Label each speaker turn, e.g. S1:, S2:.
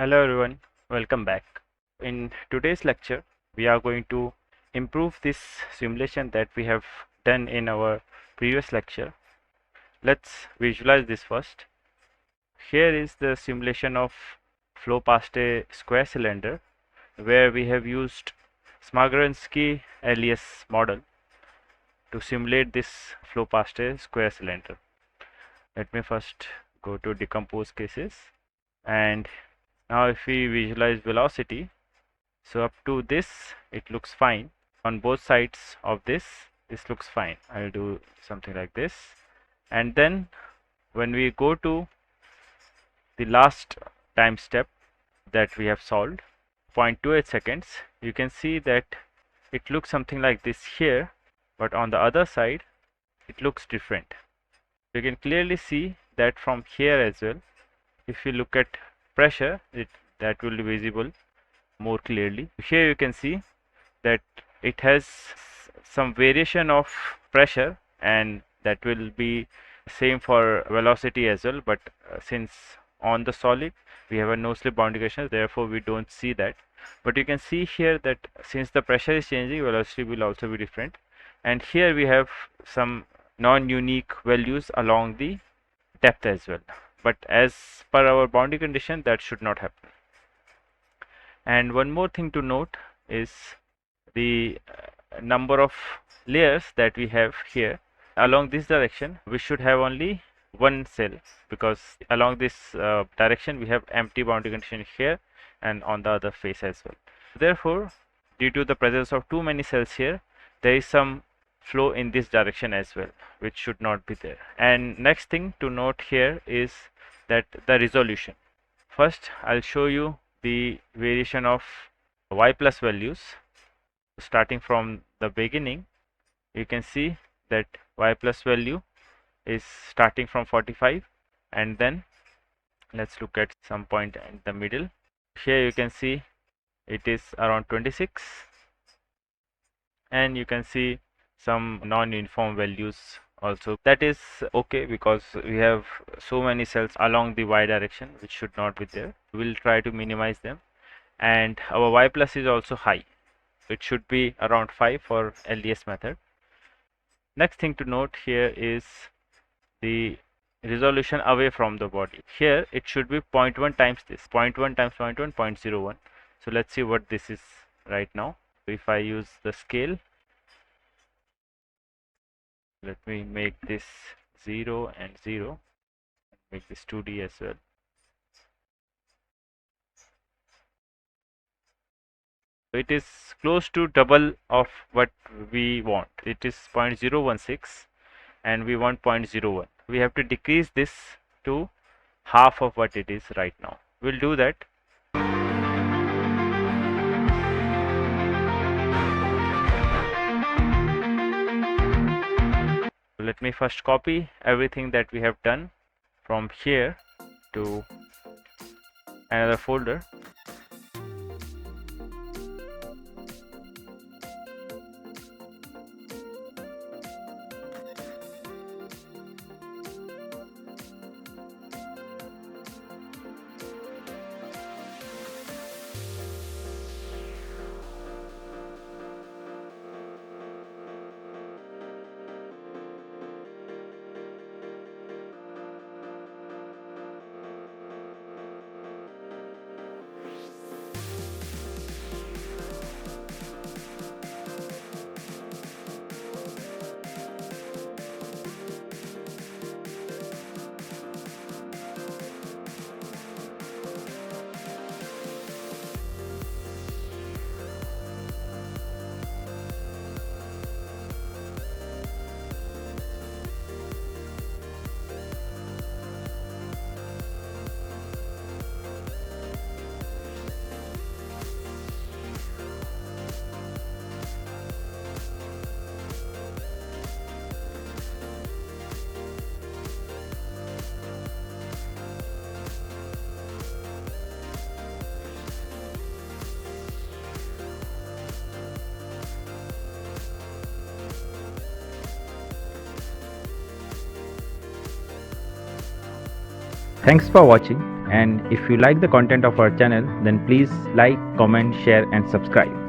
S1: Hello everyone, welcome back. In today's lecture, we are going to improve this simulation that we have done in our previous lecture. Let's visualize this first. Here is the simulation of flow past a square cylinder where we have used Smagorinsky LES model to simulate this flow past a square cylinder. Let me first go to decompose cases, and now if we visualize velocity, so up to this it looks fine. On both sides of this looks fine. I'll do something like this, and then when we go to the last time step that we have solved, 0.28 seconds, you can see that it looks something like this here, but on the other side it looks different. You can clearly see that from here as well. If you look at pressure, that will be visible more clearly. Here you can see that it has some variation of pressure, and that will be same for velocity as well, but since on the solid we have a no slip boundary condition, therefore we don't see that. But you can see here that since the pressure is changing, velocity will also be different, and here we have some non-unique values along the depth as well, but as per our boundary condition that should not happen. And one more thing to note is the number of layers that we have here. Along this direction we should have only one cell, because along this direction we have empty boundary condition here and on the other face as well. Therefore, due to the presence of too many cells here, there is some flow in this direction as well, which should not be there. And next thing to note here is that the resolution. First I'll show you the variation of y plus values. Starting from the beginning, you can see that y plus value is starting from 45, and then let's look at some point in the middle. Here you can see it is around 26, and you can see some non-uniform values also. That is okay, because we have so many cells along the y direction which should not be there. We'll try to minimize them, and our y plus is also high. It should be around 5 for LES method. Next thing to note here is the resolution away from the body. Here it should be 0.1 times this, 0.1 times 0.1, 0.01. So let's see what this is right now. If I use the scale, let me make this 0 and 0, make this 2D as well. So it is close to double of what we want. It is 0.016 and we want 0.01. We have to decrease this to half of what it is right now. We'll do that. Let me first copy everything that we have done from here to another folder.
S2: Thanks for watching. And if you like the content of our channel, then please like, comment, share and subscribe.